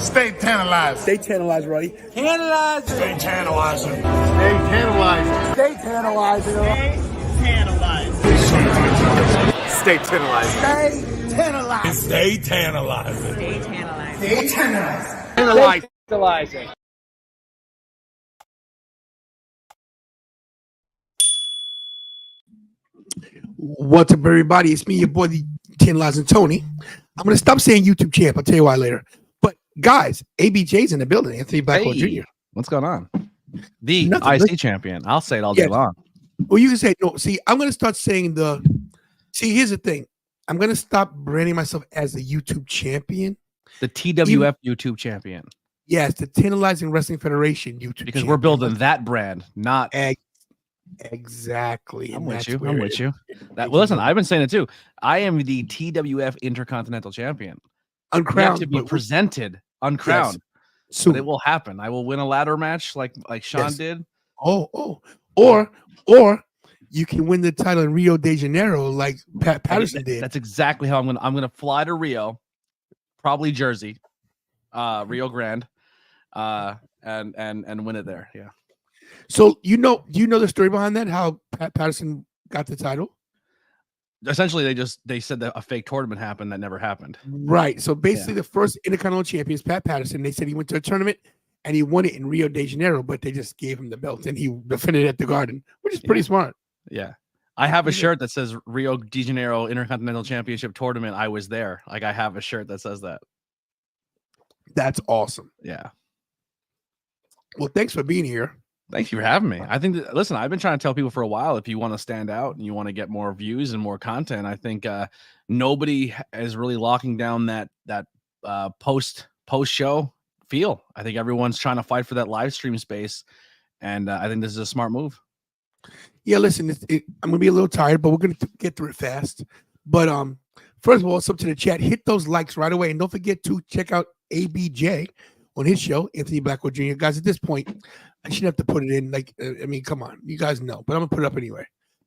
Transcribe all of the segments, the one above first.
Stay tantalized. Stay tantalized, Roddy. Tantalizing. Stay tantalizing. Stay tantalizing. Stay tantalizing. Stay tantalizing. Stay tantalizing. Stay tantalizing. Stay tantalizing. Stay tantalizing. Tantalizing. What's up, everybody? It's me, your boy, the Tantalizing Tony. I'm going to stop saying YouTube champ. I'll tell you why later. But, guys, ABJ's in the building. Anthony Blackwell Jr. What's going on? The Nothing. IC champion. I'll say it all day long. Well, you can say, no, see, I'm going to start saying see, here's the thing. I'm going to stop branding myself as a YouTube champion. The TWF YouTube champion. Yes, the Tantalizing Wrestling Federation YouTube Because champion. we're building that brand, not... Exactly. I'm with you. Well, listen, I've been saying it too. I am the TWF Intercontinental Champion. Uncrowned. To be presented uncrowned. Yes. So it will happen. I will win a ladder match like Sean did. Or you can win the title in Rio de Janeiro like Pat Patterson did. That's exactly how I'm gonna fly to Rio, probably Jersey, Rio Grande, and win it there. Yeah. So do you know the story behind that? How Pat Patterson got the title? Essentially, they said that a fake tournament happened that never happened. Right. So basically, the first Intercontinental champion is Pat Patterson. They said he went to a tournament and he won it in Rio de Janeiro, but they just gave him the belt and he defended it at the Garden, which is pretty smart. Yeah. I have a shirt that says Rio de Janeiro Intercontinental Championship Tournament. I was there. Like, I have a shirt that says that. That's awesome. Yeah. Well, thanks for being here. Thank you for having me. I think listen, I've been trying to tell people for a while, if you want to stand out and you want to get more views and more content, I think nobody is really locking down that post show feel. I think everyone's trying to fight for that live stream space, and I think this is a smart move. Yeah, listen, I'm gonna be a little tired, but we're gonna get through it fast. But first of all, what's up to the chat? Hit those likes right away, and don't forget to check out ABJ on his show, Anthony Blackwell Jr. Guys, at this point, I shouldn't have to put it in. Like, I mean, come on, you guys know, but I'm gonna put it up anyway.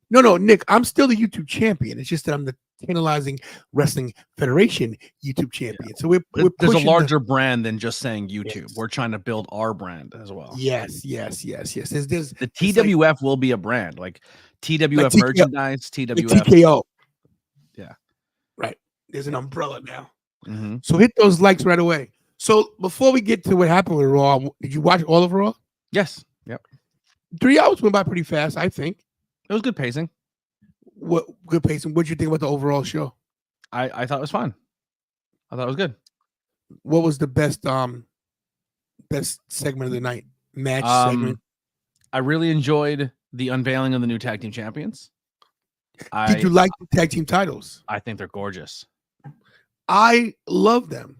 No, Nick, I'm still the YouTube champion. It's just that I'm the Tantalizing Wrestling Federation YouTube champion. Yeah. So there's a larger brand than just saying YouTube. Yes. We're trying to build our brand as well. Yes. There's the TWF like, will be a brand, like TWF like merchandise, TWF like TKO. Yeah, right. There's an umbrella now. Mm-hmm. So hit those likes right away. So before we get to what happened with Raw, did you watch all of Raw? Yes. Yep. 3 hours went by pretty fast, I think. It was good pacing. What good pacing? What did you think about the overall show? I thought it was fine. I thought it was good. What was the best segment of the night? Match segment. I really enjoyed the unveiling of the new tag team champions. Did you like the tag team titles? I think they're gorgeous. I love them.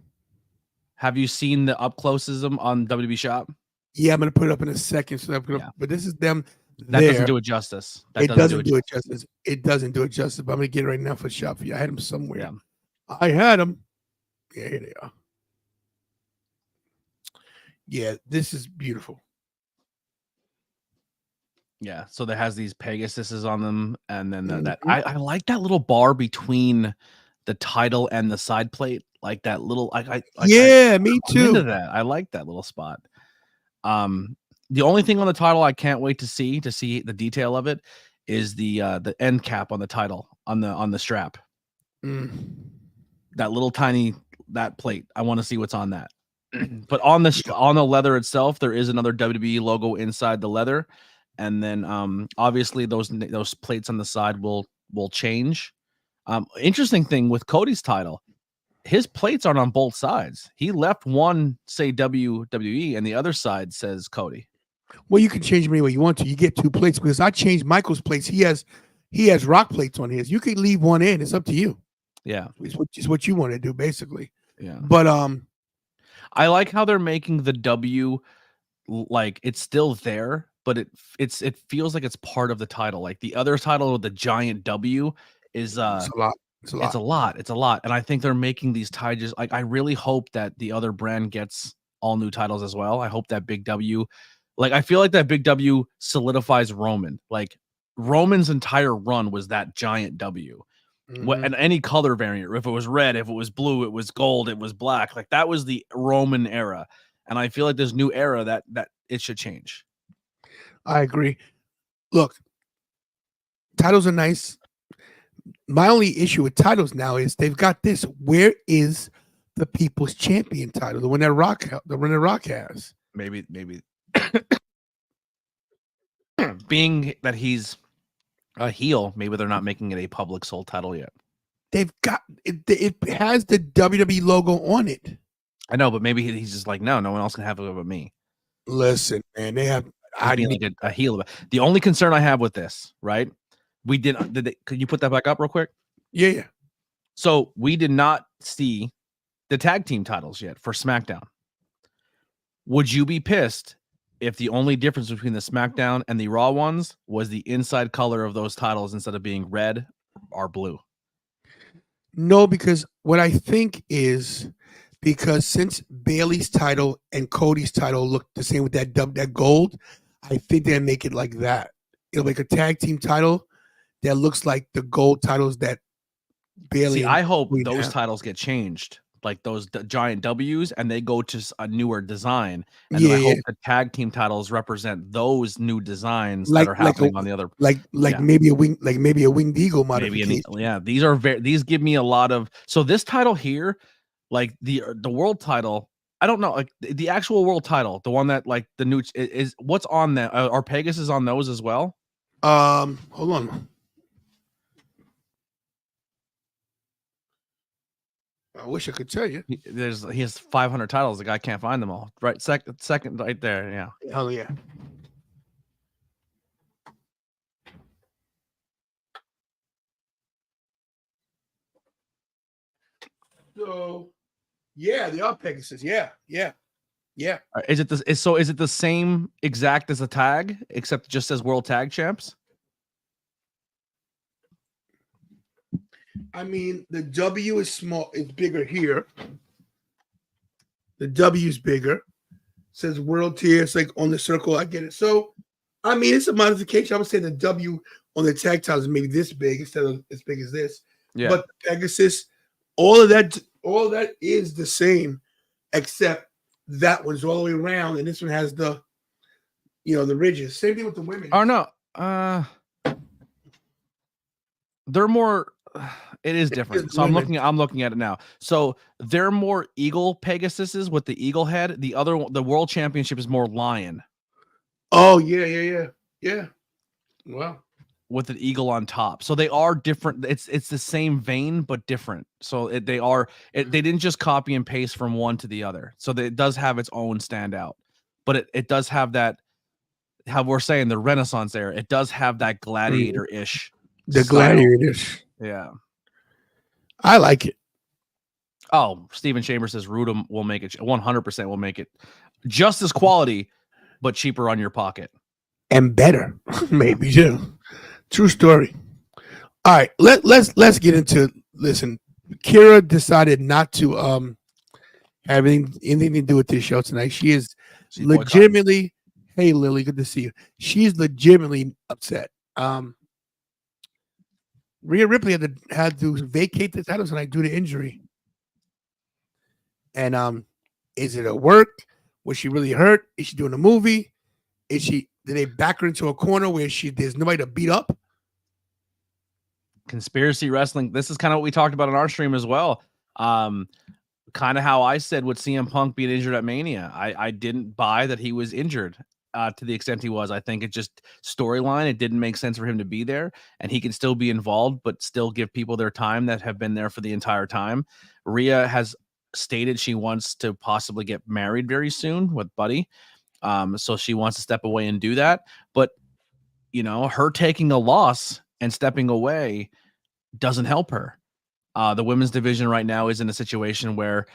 Have you seen the up closes them on WWE Shop? Yeah, I'm gonna put it up in a second. So but this is them. That doesn't do it justice. It doesn't do it justice. It doesn't do it justice. But I'm gonna get it right now for shop for you. I had them somewhere. Yeah. I had them. Yeah, here they are. Yeah, this is beautiful. Yeah, so there has these Pegasuses on them, and then I like that little bar between the title and the side plate, like that little. Me too. Into that, I like that little spot. The only thing on the title I can't wait to see the detail of it is the end cap on the title on the strap. That little tiny plate. I want to see what's on that. But on the leather itself, there is another WWE logo inside the leather, and then obviously those plates on the side will change. Interesting thing with Cody's title, his plates aren't on both sides. He left one say WWE and the other side says Cody. Well, you can change them any way you want to. You get two plates because I changed Michael's plates. He has rock plates on his. You can leave one in. It's up to you. Yeah, it's what you want to do basically. Yeah, but I like how they're making the W like it's still there, but it feels like it's part of the title. Like the other title with the giant W is it's a lot. It's a lot. And I think they're making these titles. Like I really hope that the other brand gets all new titles as well. I hope that Big W, like I feel like that Big W solidifies Roman. Like Roman's entire run was that giant W. And any color variant, if it was red, if it was blue, it was gold, it was black. Like that was the Roman era, and I feel like this new era that it should change. I agree. Look, titles are nice. My only issue with titles now is they've got this. Where is the People's Champion title? The one that Rock has. Maybe being that he's a heel, maybe they're not making it a public sold title yet. They've got it. It has the WWE logo on it. I know, but maybe he's just like, no one else can have it but me. Listen, man, they have. I being like a heel. The only concern I have with this, right? We did they, could you put that back up real quick? Yeah. So we did not see the tag team titles yet for SmackDown. Would you be pissed if the only difference between the SmackDown and the Raw ones was the inside color of those titles instead of being red or blue? No, because what I think is because since Bailey's title and Cody's title look the same with that gold, I think they'll make it like that. It'll make a tag team title that looks like the gold titles that Bailey. See, I hope those titles get changed, like those giant W's, and they go to a newer design. And then I hope the tag team titles represent those new designs that are happening on the other. Maybe a winged eagle modification. These give me a lot of. So this title here, like the world title, I don't know, like the actual world title, the one that like the new is what's on that. Are Pegasus on those as well? Hold on. I wish I could tell you. He has 500 titles. The guy can't find them all. Right, second right there. Yeah. Hell yeah. So, yeah, they are Pegasus. Yeah. Is it the same exact as a tag, except it just says World Tag Champs? I mean, the W is small. It's bigger here. The W is bigger. It says World Tier. It's like on the circle. I get it. So, I mean, it's a modification. I would say the W on the tag titles is maybe this big instead of as big as this. Yeah. But the Pegasus, all of that is the same, except that one's all the way around, and this one has the ridges. Same thing with the women. Oh no, they're more. It is different. So I'm looking at it now. So they're more eagle Pegasuses with the eagle head. The world championship is more lion. Oh yeah. Wow. With an eagle on top. So they are different. It's the same vein but different. So they didn't just copy and paste from one to the other. So it does have its own standout. But it does have that, how we're saying, the Renaissance era. It does have that gladiator-ish. The style. gladiator-ish. Yeah. I like it. Oh, Steven Chambers says Rudum will make it 100% will make it just as quality, but cheaper on your pocket. And better, maybe too. True story. All right, let's get into. Listen, Kira decided not to have anything to do with this show tonight. She's legitimately. Hey, Lily, good to see you. She's legitimately upset. Rhea Ripley had to vacate the title tonight due to injury. And is it at work? Was she really hurt? Is she doing a movie? Did they back her into a corner where there's nobody to beat up? Conspiracy wrestling. This is kind of what we talked about on our stream as well. Kind of how I said with CM Punk being injured at Mania. I didn't buy that he was injured to the extent he was. I think it just storyline. It didn't make sense for him to be there, and he can still be involved, but still give people their time that have been there for the entire time. Rhea has stated she wants to possibly get married very soon with Buddy. So she wants to step away and do that. But, her taking a loss and stepping away doesn't help her. The women's division right now is in a situation where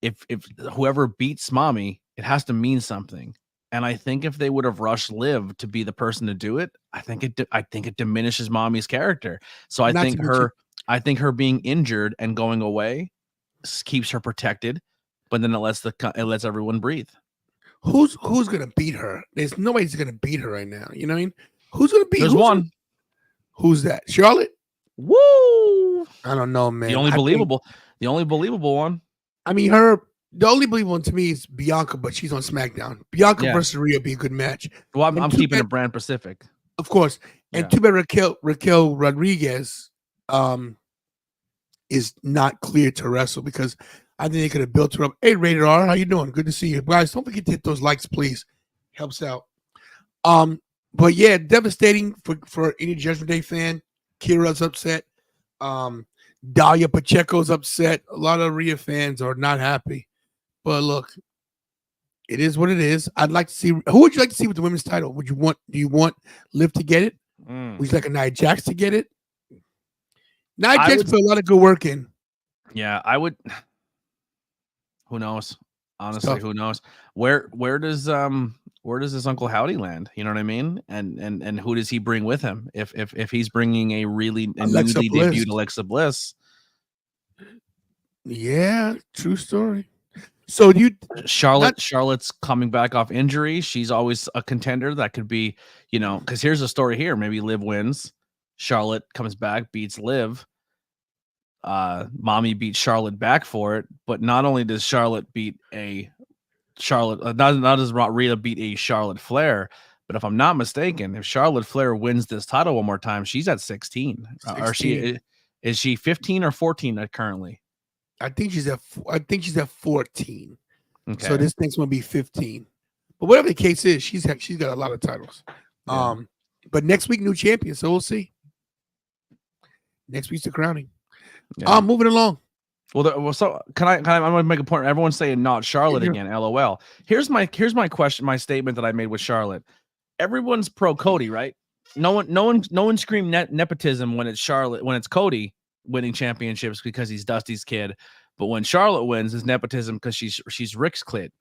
if whoever beats Mommy, it has to mean something. And I think if they would have rushed Liv to be the person to do it, I think it diminishes Mommy's character. So I think her being injured and going away keeps her protected, but then it lets everyone breathe. Who's gonna beat her? There's nobody's gonna beat her right now. You know what I mean? Who's gonna beat? There's one. Who's that? Charlotte? Woo! I don't know, man. The only believable one. I mean, the only believable one to me is Bianca, but she's on SmackDown. Bianca versus Rhea be a good match. Well, I'm keeping it brand Pacific, of course. And too bad Raquel Rodriguez is not cleared to wrestle, because I think they could have built her up. Hey, Rated R, how you doing? Good to see you, guys. Don't forget to hit those likes, please. Helps out. But yeah, devastating for any Judgment Day fan. Kira's upset. Dalia Pacheco's upset. A lot of Rhea fans are not happy. But look, it is what it is. I'd like to see. Who would you like to see with the women's title? Do you want Liv to get it? Would you like a Nia Jax to get it? Nia Jax put a lot of good work in. Yeah, I would. Who knows? Honestly, who knows? Where does this Uncle Howdy land? You know what I mean? And who does he bring with him? If he's bringing a newly debuted Alexa Bliss. Yeah, true story. So Charlotte's coming back off injury. She's always a contender that could be, because here's a story here. Maybe Liv wins. Charlotte comes back, beats Liv. Mommy beats Charlotte back for it. But not only does Charlotte beat not does Rhea beat a Charlotte Flair, but if I'm not mistaken, if Charlotte Flair wins this title one more time, she's at 16. Is she 15 or 14 currently? I think she's at 14. Okay. So this thing's gonna be 15. But whatever the case is, she's got a lot of titles. Yeah. But next week, new champion, so we'll see. Next week's the crowning. Yeah. Moving along. Well, so can I? I'm gonna make a point. Everyone's saying not Charlotte again. LOL. Here's my question. My statement that I made with Charlotte. Everyone's pro Cody, right? No one screamed nepotism when it's Charlotte, when it's Cody winning championships because he's Dusty's kid. But when Charlotte wins, it's nepotism because she's Rick's kid.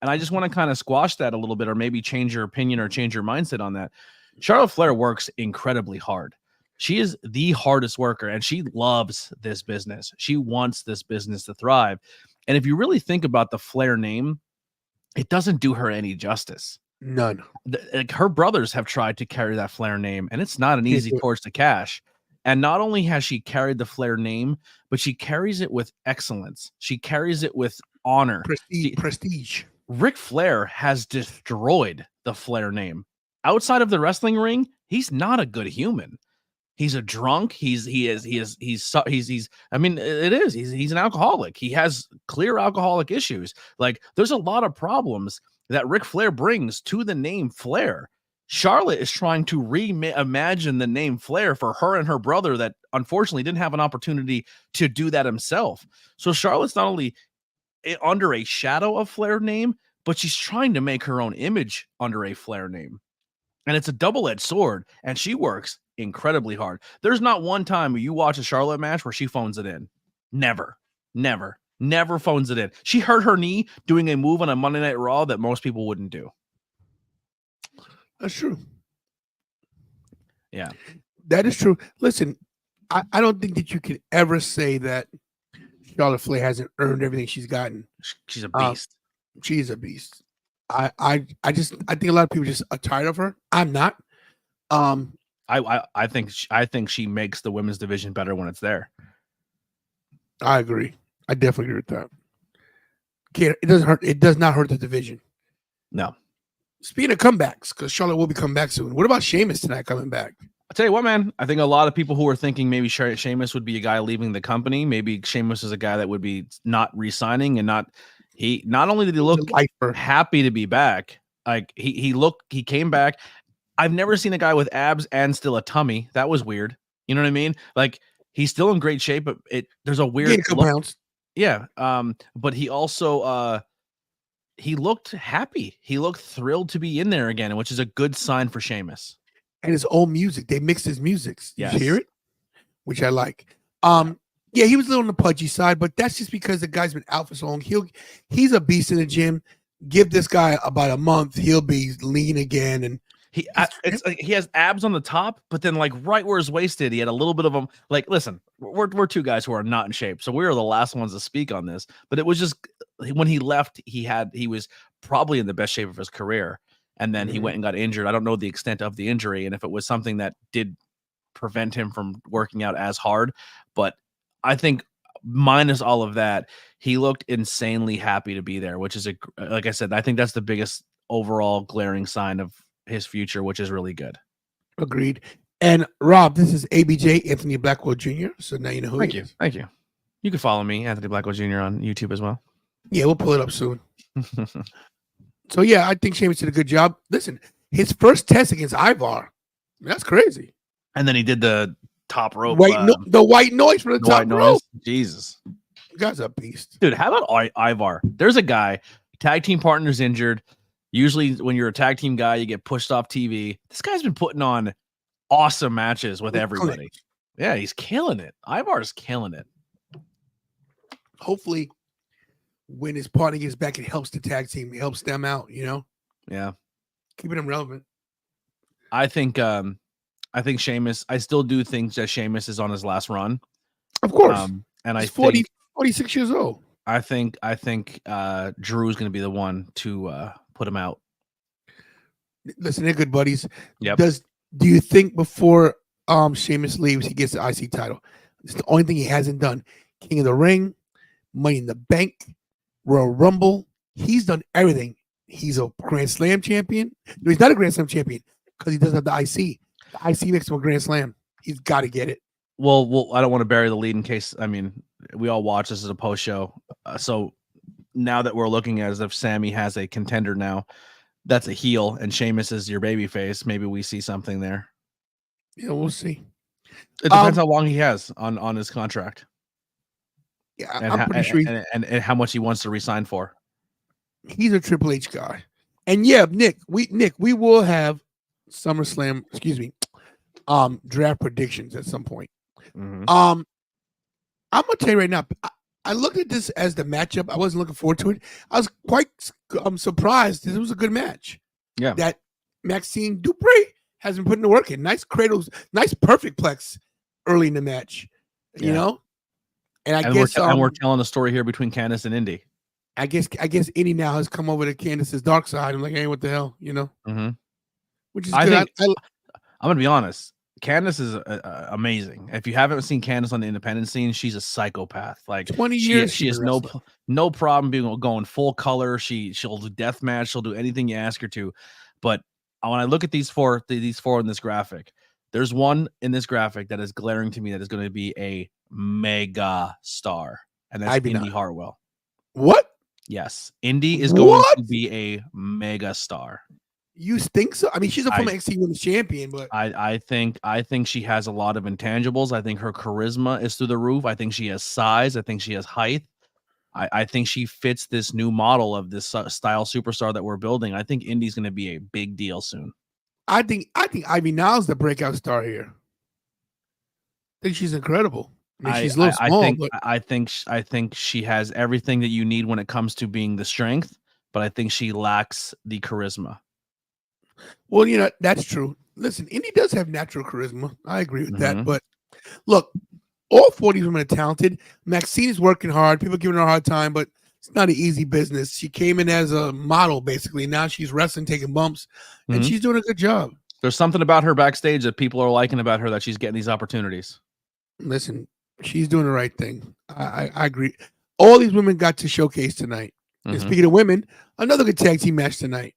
And I just want to kind of squash that a little bit, or maybe change your opinion or change your mindset on that. Charlotte Flair works incredibly hard. She is the hardest worker, and she loves this business. She wants this business to thrive. And if you really think about the Flair name, it doesn't do her any justice. None. Her brothers have tried to carry that Flair name, and it's not an easy torch to cash. And not only has she carried the Flair name, but she carries it with excellence. She carries it with honor. Prestige. Ric Flair has destroyed the Flair name. Outside of the wrestling ring, he's not a good human. He's a drunk. He's I mean, it is. He's an alcoholic. He has clear alcoholic issues. Like, there's a lot of problems that Ric Flair brings to the name Flair. Charlotte is trying to reimagine the name Flair for her and her brother that unfortunately didn't have an opportunity to do that himself. So Charlotte's not only under a shadow of Flair name, but she's trying to make her own image under a Flair name. And it's a double-edged sword, and she works incredibly hard. There's not one time where you watch a Charlotte match where she phones it in. Never phones it in. She hurt her knee doing a move on a Monday Night Raw that most people wouldn't do. That's true. Yeah. That is true. Listen, I don't think that you can ever say that Charlotte Flair hasn't earned everything she's gotten. She's a beast. She's a beast. I think a lot of people just are tired of her. I'm not. I think she makes the women's division better when it's there. I agree. I definitely agree with that. It doesn't hurt. It does not hurt the division. No. Speaking of comebacks, because Charlotte will be coming back soon. What about Sheamus tonight coming back? I'll tell you what, man. I think a lot of people who are thinking maybe Sheamus would be a guy leaving the company. Maybe Sheamus is a guy that would be not re-signing and not only did he look happy to be back, like he came back. I've never seen a guy with abs and still a tummy. That was weird. You know what I mean? Like, he's still in great shape, but there's a weird look. Yeah. But he also he looked happy. He looked thrilled to be in there again, which is a good sign for Sheamus. And his old music. They mixed his music. Yes. You hear it? Which I like. Yeah, he was a little on the pudgy side, but that's just because the guy's been out for so long. He's a beast in the gym. Give this guy about a month, he'll be lean again. And it's like he has abs on the top, but then like right where his waist did, he had a little bit of them. Like, listen, we're two guys who are not in shape, so we are the last ones to speak on this. But it was just when he left, he was probably in the best shape of his career, and then he went and got injured. I don't know the extent of the injury, and if it was something that did prevent him from working out as hard, but I think minus all of that, he looked insanely happy to be there, which is like I said, I think that's the biggest overall glaring sign of his future, which is really good. Agreed. And Rob, this is ABJ, Anthony Blackwell Jr. So now you know who he is. Thank you. You can follow me, Anthony Blackwell Jr. on YouTube as well. Yeah, we'll pull it up soon. So yeah, I think Sheamus did a good job. Listen, his first test against Ivar, that's crazy. And then he did the top rope. The white noise from the top rope. Jesus. You guys are a beast. Dude, how about Ivar? There's a guy, tag team partner's injured. Usually when you're a tag team guy, you get pushed off TV. This guy's been putting on awesome matches with everybody. Yeah, he's killing it. Ivar's killing it. Hopefully, when his partner gets back, it helps the tag team. It helps them out, you know? Yeah. Keeping them relevant. I think Sheamus, I still do think that Sheamus is on his last run. Of course. And he's 46 years old. I think Drew's going to be the one to put him out. Listen, they're good buddies. Yep. Do you think before Sheamus leaves, he gets the IC title? It's the only thing he hasn't done. King of the Ring, Money in the Bank, Royal Rumble. He's done everything. He's a Grand Slam champion. No, he's not a Grand Slam champion because he doesn't have the IC. The IC makes him a Grand Slam. He's got to get it. Well, I don't want to bury the lead in case. I mean, we all watch this as a post show. So now that we're looking at as if Sammy has a contender now, that's a heel, and Sheamus is your baby face. Maybe we see something there. Yeah, we'll see. It depends how long he has on his contract. Yeah, I'm pretty sure. And how much he wants to resign for. He's a Triple H guy. And yeah, Nick, we will have SummerSlam, draft predictions at some point. Mm-hmm. I'm gonna tell you right now, I looked at this as the matchup. I wasn't looking forward to it. I was quite surprised. It was a good match. Yeah. That Maxine Dupree has been putting the work in. Nice cradles, nice perfect plex early in the match. You know? And I guess we're telling a story here between Candice and Indy. I guess Indy now has come over to Candice's dark side. I'm like, hey, what the hell, you know? Mm-hmm. Which is I good. think I'm gonna be honest. Candice is amazing. If you haven't seen Candice on the independent scene, she's a psychopath. Like 20 years, she has no problem going full color. She'll do death match. She'll do anything you ask her to. But when I look at these four in this graphic, there's one in this graphic that is glaring to me that is going to be a mega star, and that's Indy Hartwell. What? Yes, Indy is going to be a mega star. You think so? I mean, she's a former NXT Women's Champion, but I think she has a lot of intangibles. I think her charisma is through the roof. I think she has size. I think she has height. I think she fits this new model of this style superstar that we're building. I think Indy's going to be a big deal soon. I think Ivy Now's the breakout star here. I think she's incredible. I mean, she's a little small, but I think she has everything that you need when it comes to being the strength, but I think she lacks the charisma. Well, you know, that's true. Listen, Indy does have natural charisma. I agree with that. But look, all 40 women are talented. Maxine is working hard. People are giving her a hard time, but it's not an easy business. She came in as a model, basically. Now she's wrestling, taking bumps, and she's doing a good job. There's something about her backstage that people are liking about her, that she's getting these opportunities. Listen, she's doing the right thing. I agree. All these women got to showcase tonight. And speaking of women, another good tag team match tonight.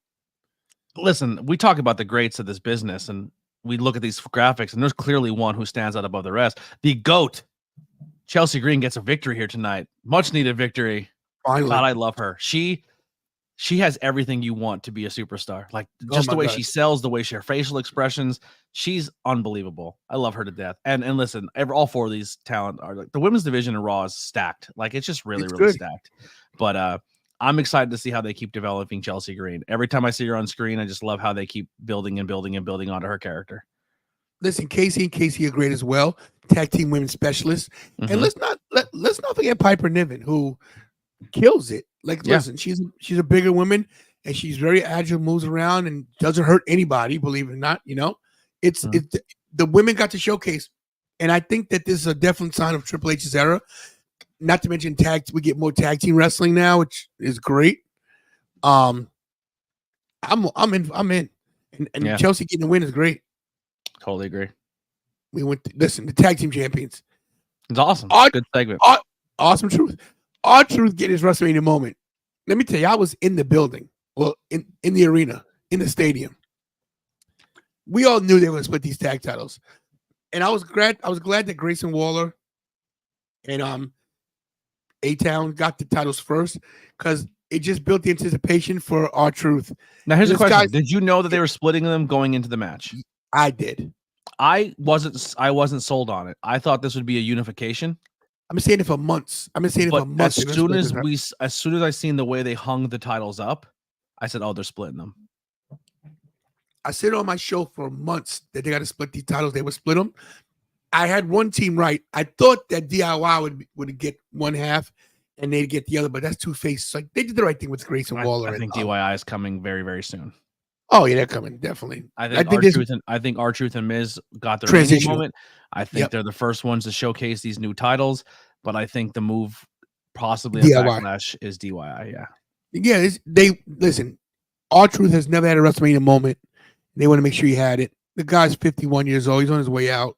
Listen, we talk about the greats of this business, and we look at these graphics, and there's clearly one who stands out above the rest. The GOAT, Chelsea Green, gets a victory here tonight. Much needed victory. Finally. God, I love her. She has everything you want to be a superstar. Like just the way she sells, the way her facial expressions. She's unbelievable. I love her to death. And listen, all four of these talent are like the women's division in Raw is stacked. Like it's just really stacked. But I'm excited to see how they keep developing Chelsea Green. Every time I see her on screen, I just love how they keep building and building and building onto her character. Listen, Casey are great as well. Tag team women specialists. And let's not forget Piper Niven, who kills it. Like, listen, she's a bigger woman, and she's very agile, moves around, and doesn't hurt anybody, believe it or not. You know, it's the women got to showcase, and I think that this is a definite sign of Triple H's era. Not to mention we get more tag team wrestling now, which is great. I'm in, and Chelsea getting the win is great. Totally agree. We went the tag team champions. It's awesome. Our- Good segment. Awesome truth. Our truth getting his WrestleMania moment. Let me tell you, I was in the building. Well, in the arena, in the stadium. We all knew they were going to split these tag titles. And I was glad that Grayson Waller and A-Town got the titles first because it just built the anticipation for our truth. Now here's a This question: guy's- did you know that they were splitting them going into the match? I did. I wasn't sold on it. I thought this would be a unification. I've been saying it for months. I've been saying it for But months. as soon as I seen the way they hung the titles up, I said, "Oh, they're splitting them." I said on my show for months that they got to split these titles. They would split them. I had one team right. I thought that DIY would get one half and they'd get the other, but that's two faces. Like they did the right thing with Grayson Waller. I think DIY is coming very, very soon. Oh yeah, they're coming definitely. I think R-Truth and Miz got their Transitional. moment. I think they're the first ones to showcase these new titles, but I think the move possibly at DIY. Backlash is DIY. Yeah. Yeah, they listen. R-Truth has never had a WrestleMania moment. They want to make sure he had it. The guy's 51 years old. He's on his way out.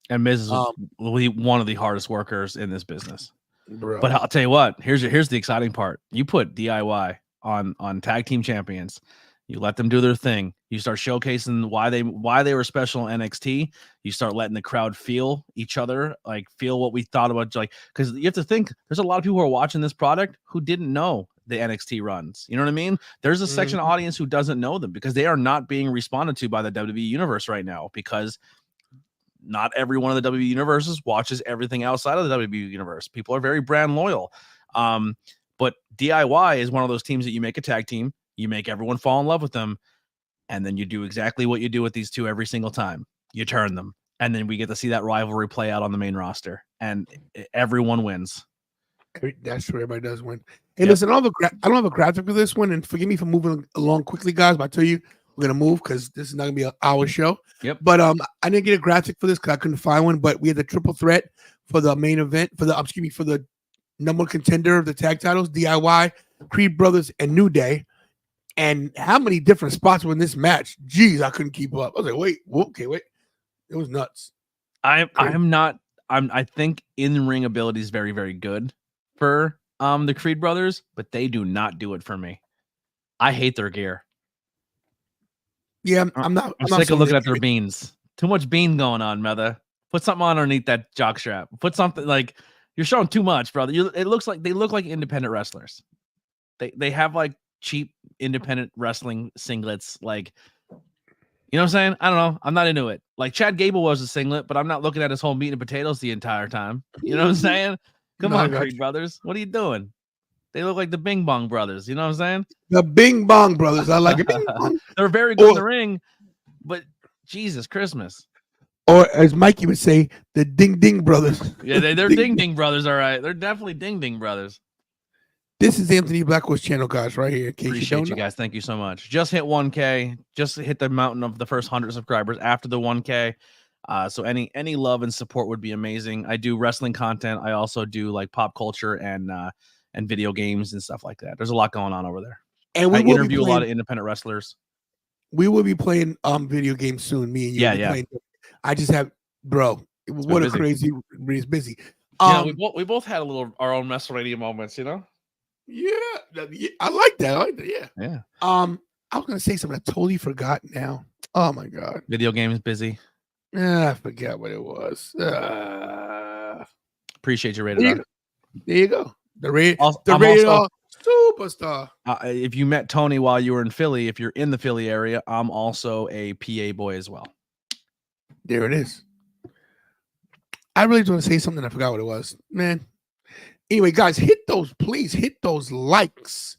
And Miz is one of the hardest workers in this business. Bro. But I'll tell you what, here's the exciting part. You put DIY on tag team champions. You let them do their thing. You start showcasing why they were special in NXT. You start letting the crowd feel each other, like feel what we thought about, like, because you have to think there's a lot of people who are watching this product who didn't know the NXT runs. You know what I mean? There's a section of audience who doesn't know them because they are not being responded to by the WWE universe right now, because not every one of the WWE universes watches everything outside of the WWE universe. People are very brand loyal. But DIY is one of those teams that you make a tag team, you make everyone fall in love with them, and then you do exactly what you do with these two every single time. You turn them, and then we get to see that rivalry play out on the main roster, and everyone wins. That's true. Everybody does win. Hey, listen, I don't have a graphic for this one, and forgive me for moving along quickly, guys, but I tell you, we're gonna move because this is not gonna be an hour show. Yep. But I didn't get a graphic for this because I couldn't find one. But we had the triple threat for the main event for the number one contender of the tag titles: DIY, Creed Brothers, and New Day. And how many different spots were in this match? Jeez, I couldn't keep up. I was like, wait. It was nuts. I think in-ring ability is very, very good for the Creed brothers, but they do not do it for me. I hate their gear. Yeah, I'm sick of looking at their beans. Too much bean going on, mother. Put something on underneath that jock strap. Put something, like, you're showing too much, brother. They look like independent wrestlers. They have like cheap independent wrestling singlets, like, you know what I'm saying? I don't know. I'm not into it. Like Chad Gable was a singlet, but I'm not looking at his whole meat and potatoes the entire time. You know what I'm saying? Come on, Creed brothers. What are you doing? They look like the Bing Bong brothers. You know what I'm saying? The Bing Bong brothers. I like it. Bing Bong. They're very good in the ring, but Jesus Christmas. Or as Mikey would say, the Ding Ding brothers. Yeah, they're Ding Ding brothers. All right. They're definitely Ding Ding brothers. This is Anthony Blackwell's channel, guys, right here. In case Appreciate you guys. Thank you so much. Just hit 1K. Just hit the mountain of the first 100 subscribers after the 1K. So any love and support would be amazing. I do wrestling content. I also do like pop culture and video games and stuff like that. There's a lot going on over there. And I interview a lot of independent wrestlers. We will be playing video games soon. Me and you. Yeah. I just have, bro. What a crazy. It's busy. We both had our own WrestleMania moments. You know. Yeah, I like that. Yeah. I was gonna say something I totally forgot now. Oh my god. Video games busy. I forgot what it was. Appreciate you, Rated R. There you go. The Rated R superstar. If you met Tony while you were in Philly, if you're in the Philly area, I'm also a PA boy as well. There it is. I really want to say something. I forgot what it was, man. Anyway, guys, please hit those likes.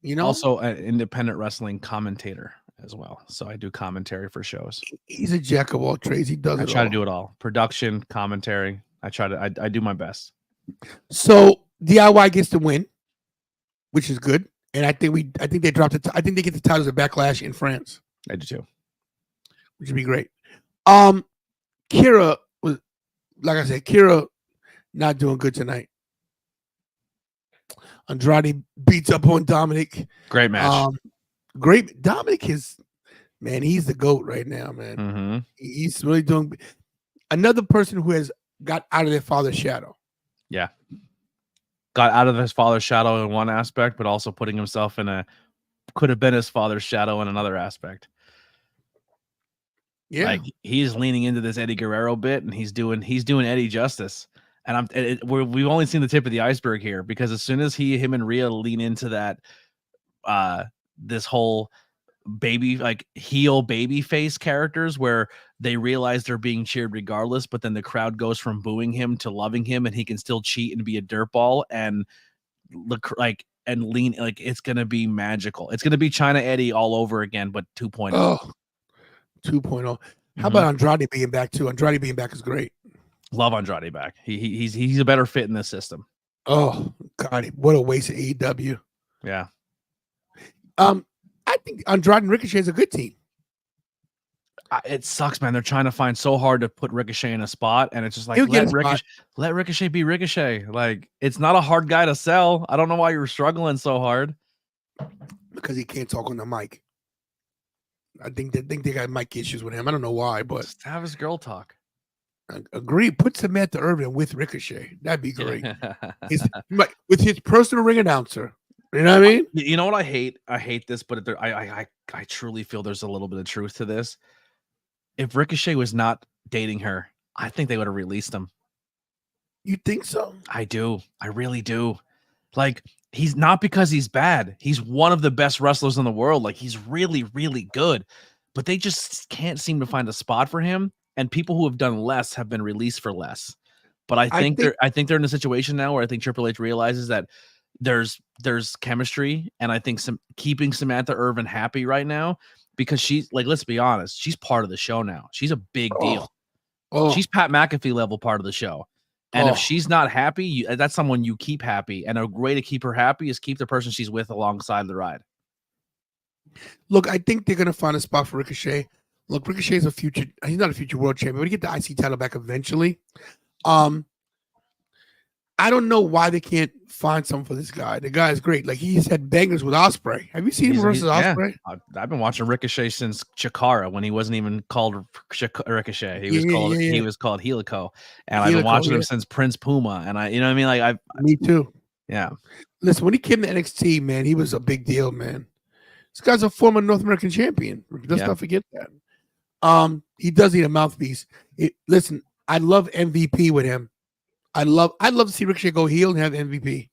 You know, also an independent wrestling commentator as well. So I do commentary for shows. He's a jack of all trades. He does. I try to do it all. Production, commentary. I do my best. So DIY gets the win, which is good. And I think they dropped it. I think they get the titles of Backlash in France. I do too. Which would be great. Kira was, like I said, not doing good tonight. Andrade beats up on Dominic. Great match. Great. Dominic is, man, he's the GOAT right now, man. Mm-hmm. He's really doing. Another person who has got out of their father's shadow. Yeah. Got out of his father's shadow in one aspect, but also putting himself in could have been his father's shadow in another aspect. Yeah. Like he's leaning into this Eddie Guerrero bit, and he's doing Eddie justice. And we've only seen the tip of the iceberg here, because as soon as him and Rhea lean into that, this whole heel baby face characters, where they realize they're being cheered regardless, but then the crowd goes from booing him to loving him, and he can still cheat and be a dirtball and look like and lean like it's gonna be magical. It's gonna be China Eddie all over again, but 2.0. Oh, 2.0. How about Andrade being back too? Andrade being back is great. Love Andrade back. He's a better fit in this system. Oh God, what a waste of AEW. Yeah. I think Andrade and Ricochet is a good team. It sucks, man. They're trying to find so hard to put Ricochet in a spot, and it's just like let Ricochet be Ricochet. Like, it's not a hard guy to sell. I don't know why you're struggling so hard. Because he can't talk on the mic. I think they got mic issues with him. I don't know why, but just have his girl talk. Agree. Put Samantha Irvin with Ricochet. That'd be great. With his personal ring announcer. You know what I mean? You know what I hate? I hate this, but I truly feel there's a little bit of truth to this. If Ricochet was not dating her, I think they would have released him. You think so? I do. I really do. Like, he's not because he's bad. He's one of the best wrestlers in the world. Like, he's really, really good. But they just can't seem to find a spot for him. And people who have done less have been released for less. But I think they're in a situation now where I think Triple H realizes that there's chemistry, and I think keeping Samantha Irvin happy right now, because she's like, let's be honest, she's part of the show now. She's a big deal. She's Pat McAfee level part of the show. And if she's not happy, that's someone you keep happy. And a way to keep her happy is keep the person she's with alongside the ride. Look, I think they're going to find a spot for Ricochet. Look, Ricochet's he's not a future world champion, but he get the IC title back eventually. I don't know why they can't find something for this guy. The guy is great. Like, he's had bangers with Ospreay. Have you seen him versus Ospreay? Yeah. I've been watching Ricochet since Chikara, when he wasn't even called Ricochet. He was called Helico. And I've been watching him since Prince Puma. And you know what I mean? Me too. Yeah. Listen, when he came to NXT, man, he was a big deal, man. This guy's a former North American champion. Let's not forget that. He does need a mouthpiece. Listen, I love MVP with him. I'd love to see Ricochet go heel and have the MVP.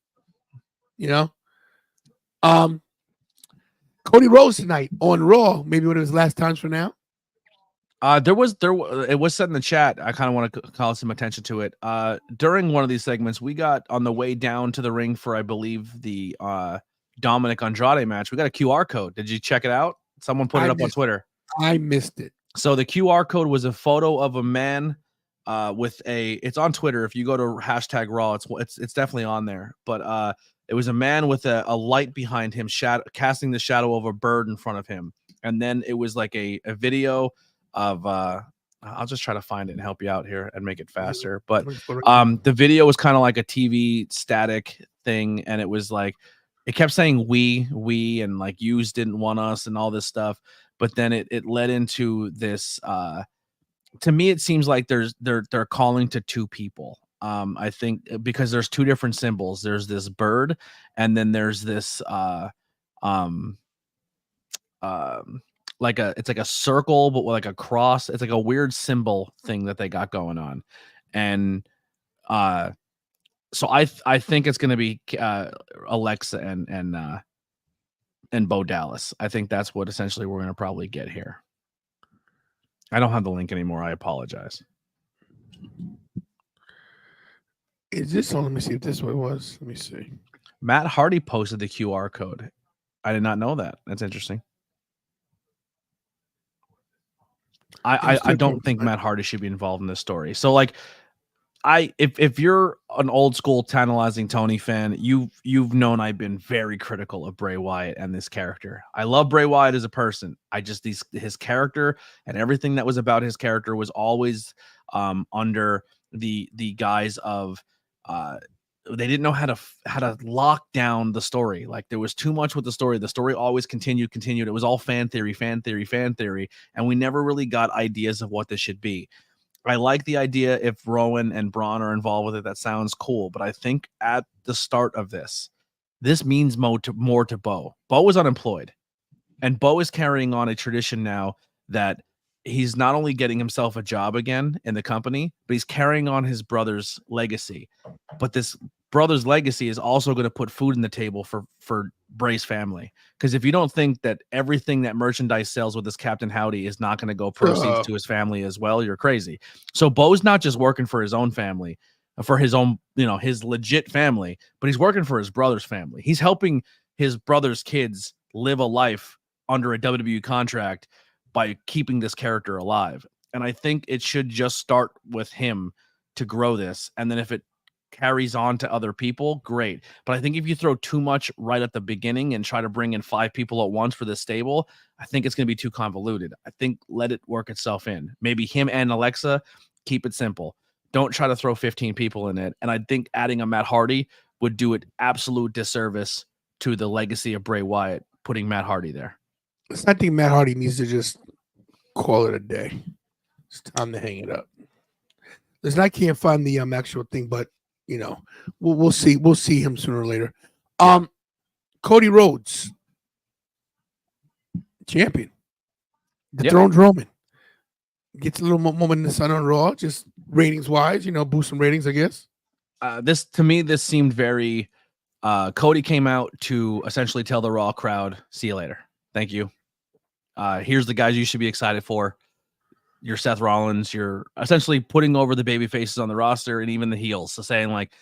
You know? Cody Rhodes tonight on Raw, maybe one of his last times for now. It was said in the chat. I kind of want to call some attention to it. During one of these segments, we got on the way down to the ring for, I believe, the Dominic Andrade match. We got a QR code. Did you check it out? Someone put it up on Twitter. I missed it. So the QR code was a photo of a man it's on Twitter. If you go to hashtag Raw, it's definitely on there. But it was a man with a light behind him, casting the shadow of a bird in front of him. And then it was like a video of I'll just try to find it and help you out here and make it faster. But the video was kind of like a TV static thing, and it was like it kept saying we and like yous didn't want us and all this stuff. But then it led into this to me, it seems like they're calling to two people. I think because there's two different symbols. There's this bird, and then there's this it's like a circle, but with like a cross. It's like a weird symbol thing that they got going on, and so I think it's gonna be Alexa and Bo Dallas. I think that's what essentially we're gonna probably get here. I don't have the link anymore. I apologize. Is this on? Let me see if this one was. Let me see. Matt Hardy posted the QR code. I did not know that. That's interesting. I don't think Matt Hardy should be involved in this story. So like, if you're an old school tantalizing Tony fan, you've known I've been very critical of Bray Wyatt and this character. I love Bray Wyatt as a person. His character and everything that was about his character was always under the guise of they didn't know how to lock down the story. Like, there was too much with the story. The story always continued. It was all fan theory, and we never really got ideas of what this should be. I like the idea if Rowan and Braun are involved with it. That sounds cool. But I think at the start of this means more to Bo. Bo was unemployed. And Bo is carrying on a tradition now that he's not only getting himself a job again in the company, but he's carrying on his brother's legacy. But this brother's legacy is also going to put food in the table for Bray's family. Because if you don't think that everything that merchandise sells with this Captain Howdy is not going to go proceeds to his family as well, you're crazy. So Bo's not just working for his own family, for his own, his legit family, but he's working for his brother's family. He's helping his brother's kids live a life under a WWE contract by keeping this character alive. And I think it should just start with him to grow this. And then if it carries on to other people, great. But I think if you throw too much right at the beginning and try to bring in 5 people at once for this stable, I think it's going to be too convoluted. I think let it work itself in. Maybe him and Alexa, keep it simple. Don't try to throw 15 people in it. And I think adding a Matt Hardy would do it absolute disservice to the legacy of Bray Wyatt, putting Matt Hardy there. I think Matt Hardy needs to just call it a day. It's time to hang it up. Listen, I can't find the actual thing, but we'll see. We'll see him sooner or later. Cody Rhodes, champion. The throne's Roman. Gets a little moment in the sun on Raw, just ratings wise, boost some ratings, I guess. This seemed very. Cody came out to essentially tell the Raw crowd, "See you later. Thank you. Here's the guys you should be excited for. You're Seth Rollins. You're essentially putting over the baby faces on the roster and even the heels." So saying like,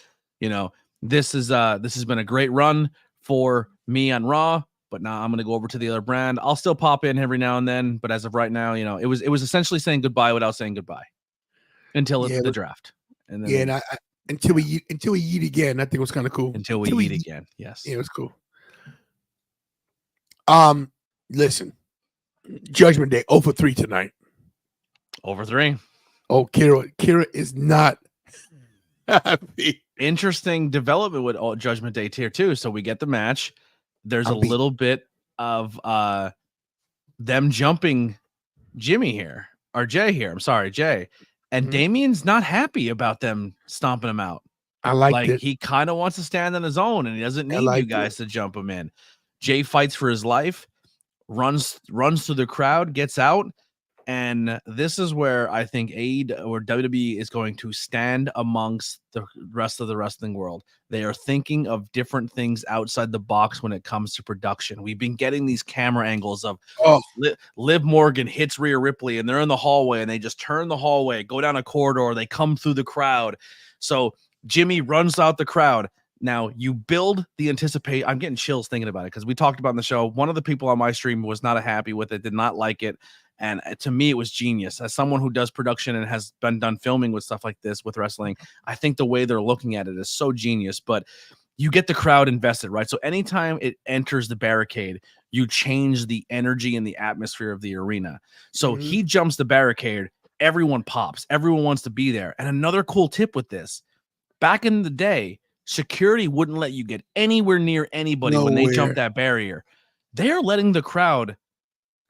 this has been a great run for me on Raw, but now I'm going to go over to the other brand. I'll still pop in every now and then, but as of right now, it was essentially saying goodbye without saying goodbye until the draft. And then until we eat again, I think it was kind of cool. Until we eat again, yes. Yeah, it was cool. Listen, Judgment Day, 0 for 3 tonight. Over 3. Oh, Kira is not happy. Interesting development with Judgment Day tier 2. So we get the match. There's a little bit of them jumping Jey here. And Damien's not happy about them stomping him out. I like it. He kind of wants to stand on his own, and he doesn't need you guys to jump him in. Jey fights for his life, runs through the crowd, gets out, and this is where I think WWE is going to stand amongst the rest of the wrestling world. They are thinking of different things outside the box when it comes to production. We've been getting these camera angles of Liv Morgan hits Rhea Ripley, and they're in the hallway, and they just turn the hallway, go down a corridor, they come through the crowd. So Jimmy runs out the crowd. Now you build the anticipate. I'm getting chills thinking about it because we talked about in the show. One of the people on my stream was not happy with it, did not like it. And to me, it was genius. As someone who does production and has been done filming with stuff like this with wrestling, I think the way they're looking at it is so genius. But you get the crowd invested, right? So anytime it enters the barricade, you change the energy and the atmosphere of the arena. So he jumps the barricade, everyone pops, everyone wants to be there. And another cool tip with this, back in the day, security wouldn't let you get anywhere near anybody when they jump that barrier. They're letting the crowd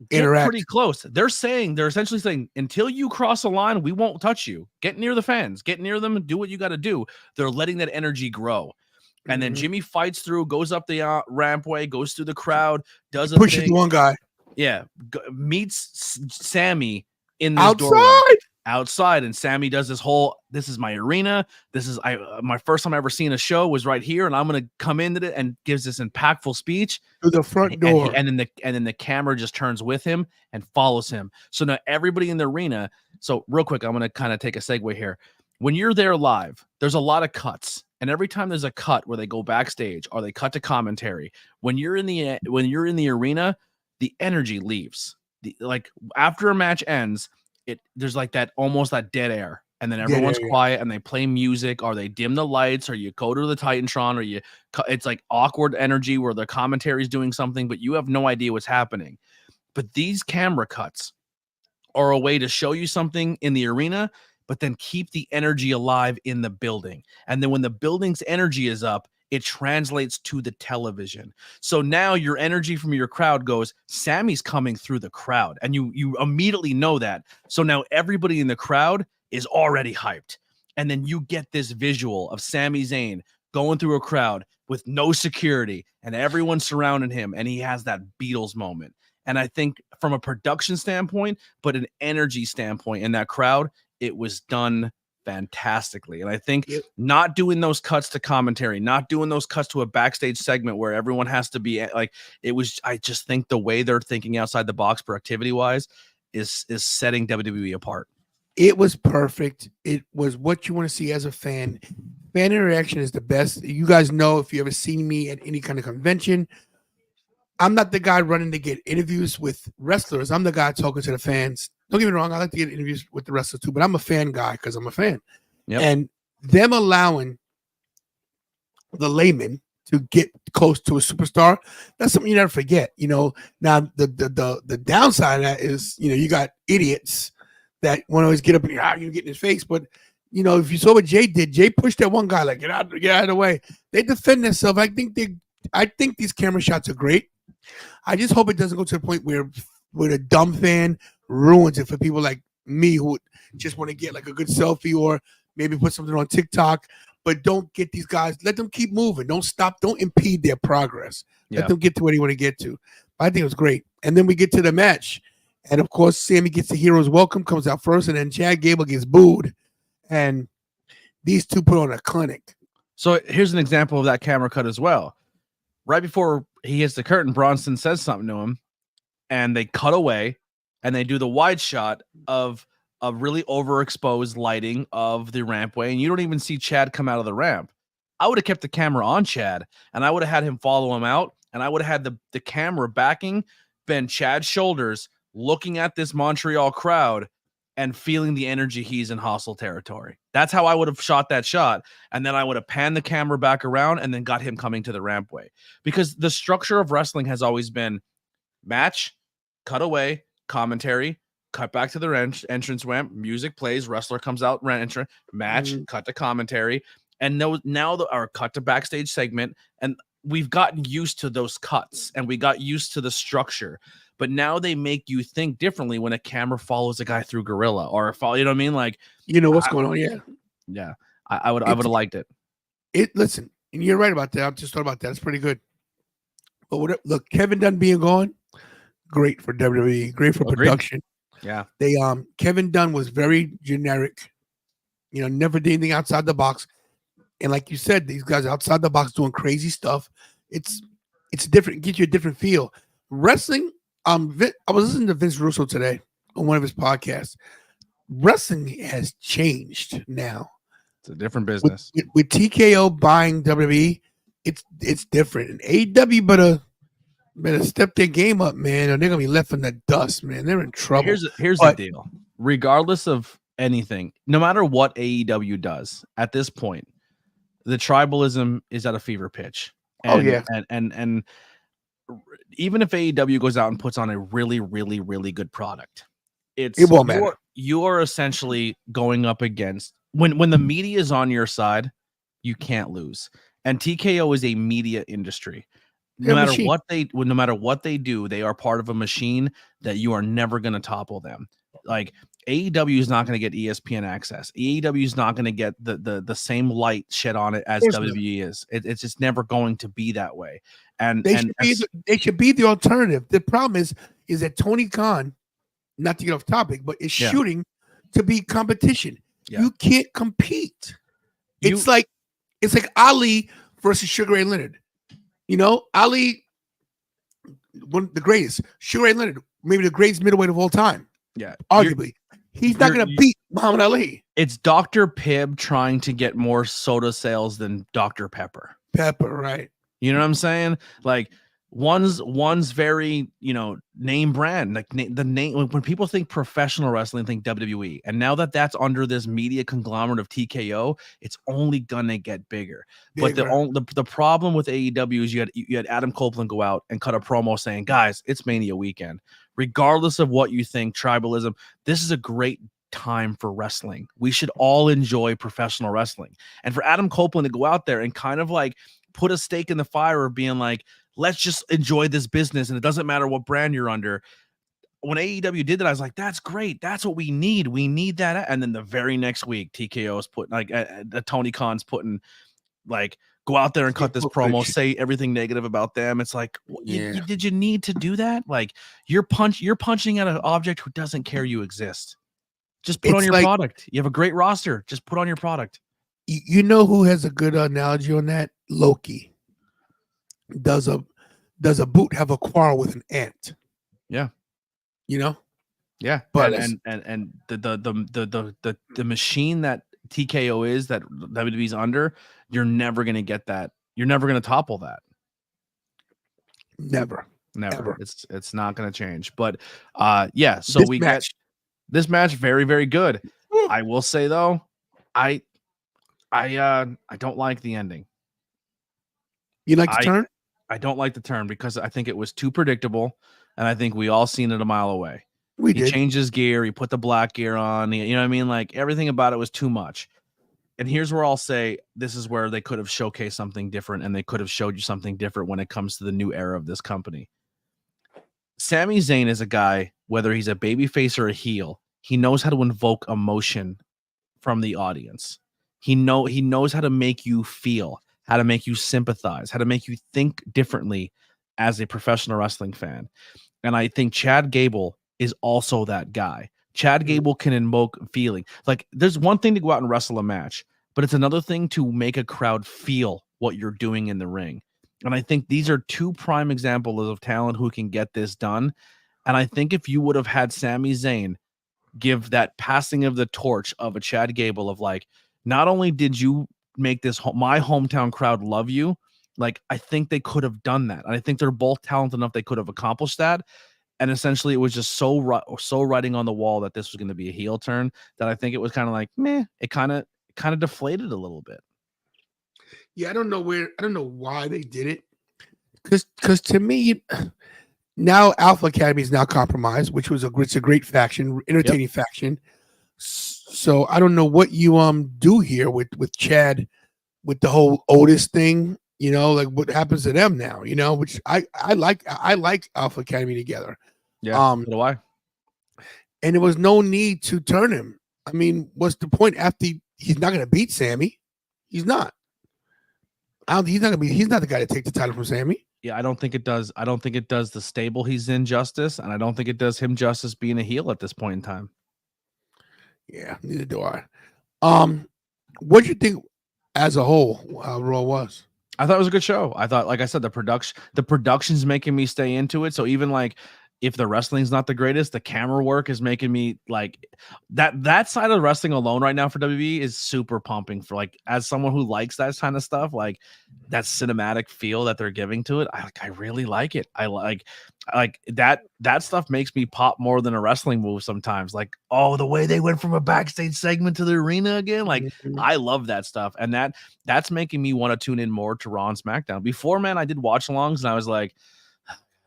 interact pretty close. They're essentially saying, until you cross a line, we won't touch you. Get near the fans, get near them, and do what you got to do. They're letting that energy grow. And then Jimmy fights through, goes up the rampway, goes through the crowd, does a pushes one guy. Yeah, meets Sammy in this outside, and Sammy does this is my arena. This is my first time ever seeing a show was right here, and I'm gonna come into it, and gives this impactful speech to the front door, and then the camera just turns with him and follows him. So now everybody in the arena. So real quick, I'm gonna kind of take a segue here. When you're there live, there's a lot of cuts, and every time there's a cut where they go backstage or they cut to commentary, when you're in the arena, the energy leaves. Like after a match ends, there's like that almost that dead air, and then everyone's quiet, and they play music, or they dim the lights, or you go to the Titantron, or it's like awkward energy where the commentary is doing something, but you have no idea what's happening. But these camera cuts are a way to show you something in the arena, but then keep the energy alive in the building. And then when the building's energy is up, it translates to the television. So now your energy from your crowd goes, Sammy's coming through the crowd. And you immediately know that. So now everybody in the crowd is already hyped. And then you get this visual of Sami Zayn going through a crowd with no security and everyone surrounding him, and he has that Beatles moment. And I think from a production standpoint, but an energy standpoint in that crowd, it was done fantastically. And I think not doing those cuts to commentary, not doing those cuts to a backstage segment where everyone has to be like, I just think the way they're thinking outside the box productivity wise is setting WWE apart. It was perfect. It was what you want to see as a fan. Fan interaction is the best. You guys know, if you ever seen me at any kind of convention, I'm not the guy running to get interviews with wrestlers. I'm the guy talking to the fans. Don't get me wrong, I like to get interviews with the wrestlers too, but I'm a fan guy because I'm a fan. Yep. And them allowing the layman to get close to a superstar, that's something you never forget. Now the downside of that is, you got idiots that want to always get up and you get in his face. But if you saw what Jey did, Jey pushed that one guy like get out of the way. They defend themselves. I think these camera shots are great. I just hope it doesn't go to the point where a dumb fan ruins it for people like me who just want to get like a good selfie or maybe put something on TikTok. But don't get these guys. Let them keep moving. Don't stop. Don't impede their progress. Let them get to where they want to get to. I think it was great. And then we get to the match. And, of course, Sami gets the hero's welcome, comes out first, and then Chad Gable gets booed. And these two put on a clinic. So here's an example of that camera cut as well. Right before he hits the curtain, Bronson says something to him, and they cut away, and they do the wide shot of a really overexposed lighting of the rampway, and you don't even see Chad come out of the ramp. I would have kept the camera on Chad, and I would have had him follow him out, and I would have had the camera backing been Chad's shoulders, looking at this Montreal crowd and feeling the energy he's in hostile territory. That's how I would have shot that shot. And then I would have panned the camera back around and then got him coming to the rampway. Because the structure of wrestling has always been match, cut away, commentary, cut back to the entrance ramp, music plays, wrestler comes out, entrance, match, cut to commentary, and our cut to backstage segment. And we've gotten used to those cuts and we got used to the structure. But now they make you think differently when a camera follows a guy through Gorilla or follow, you know what I mean? Like, what's going on? Yeah. I would have liked it. Listen, and you're right about that. I just thought about that. It's pretty good. But look, Kevin Dunn being gone, great for WWE, great for production. Yeah. They Kevin Dunn was very generic, never did anything outside the box. And like you said, these guys outside the box doing crazy stuff. It's different, it gives you a different feel. Wrestling. I was listening to Vince Russo today on one of his podcasts. Wrestling has changed now. It's a different business. With TKO buying WWE, it's different. And AEW better step their game up, man, or they're gonna be left in the dust, man. They're in trouble. Here's the deal. Regardless of anything, no matter what AEW does at this point, the tribalism is at a fever pitch. And even if AEW goes out and puts on a really, really, really good product, it won't matter. You are essentially going up against when the media is on your side, you can't lose. And TKO is a media industry. No matter what they do, they are part of a machine that you are never going to topple them. Like AEW is not going to get ESPN access. AEW is not going to get the same light shed on it as WWE is. It's just never going to be that way. And they should be the alternative. The problem is that Tony Khan, not to get off topic, but is shooting to be competition. Yeah. You can't compete. It's like Ali versus Sugar Ray Leonard. Ali, one of the greatest. Sugar Ray Leonard, maybe the greatest middleweight of all time. Yeah, arguably. He's not going to beat Muhammad Ali. It's Dr. Pibb trying to get more soda sales than Dr. Pepper. Right. You know what I'm saying? Like one's very, name brand, like the name. When people think professional wrestling, think WWE. And now that's under this media conglomerate of TKO, it's only gonna get bigger. But the problem with AEW is you had Adam Copeland go out and cut a promo saying, guys, it's Mania weekend. Regardless of what you think, tribalism, this is a great time for wrestling. We should all enjoy professional wrestling. And for Adam Copeland to go out there and kind of like put a stake in the fire of being like, let's just enjoy this business and it doesn't matter what brand you're under. when AEW did that, I was like, that's great. That's what we need. We need that. And then the very next week, TKO is putting like Tony Khan's putting like, go out there and cut this promo, say everything negative about them. It's like, did you need to do that? Like you're punching at an object who doesn't care you exist. Just put on your product. You have a great roster. Just put on your product. You know who has a good analogy on that? Loki. Does a boot have a quarrel with an ant? Yeah. You know? Yeah. But and the machine that TKO is, that WWE's under, you're never gonna get that. You're never gonna topple that. Never. Ever. It's not gonna change. But yeah, so this get this match very, very good. I will say though, I don't like the ending. You like the turn? I don't like the turn because I think it was too predictable, and I think we all seen it a mile away. He did. Changed his gear. He put the black gear on. You know what I mean? Like everything about it was too much. And here's where I'll say this is where they could have showcased something different, and they could have showed you something different when it comes to the new era of this company. Sami Zayn is a guy, whether he's a babyface or a heel, he knows how to invoke emotion from the audience. He knows how to make you feel, how to make you sympathize, how to make you think differently as a professional wrestling fan. And I think Chad Gable is also that guy. Chad Gable can invoke feeling. Like there's one thing to go out and wrestle a match, but it's another thing to make a crowd feel what you're doing in the ring. And I think these are two prime examples of talent who can get this done. And I think if you would have had Sami Zayn give that passing of the torch of a Chad Gable of like, not only did you make this my hometown crowd love you, like I think they could have done that. And I think they're both talented enough they could have accomplished that. And essentially, it was just so writing on the wall that this was going to be a heel turn that I think it was kind of like, meh. It kind of deflated a little bit. Yeah, I don't know why they did it. Because to me, now Alpha Academy is now compromised, which was it's a great faction, entertaining faction. So I don't know what you do here with Chad, with the whole Otis thing. You know, like what happens to them now? You know, which I like Alpha Academy together. Yeah. So do I. And there was no need to turn him. I mean, what's the point after he's not going to beat Sammy? He's not. He's not the guy to take the title from Sammy. Yeah, I don't think it does. I don't think it does the stable he's in justice, and I don't think it does him justice being a heel at this point in time. Yeah, neither do I. What do you think as a whole Raw was? I thought it was a good show. I thought, like I said, the production's making me stay into it. So even like if the wrestling's not the greatest, the camera work is making me like that side of wrestling alone right now for WWE is super pumping for like, as someone who likes that kind of stuff, like that cinematic feel that they're giving to it. I really like it. I like that stuff makes me pop more than a wrestling move sometimes. Like, oh, the way they went from a backstage segment to the arena again. Like I love that stuff. And that's making me want to tune in more to Raw and SmackDown. Before, man, I did watch alongs and I was like,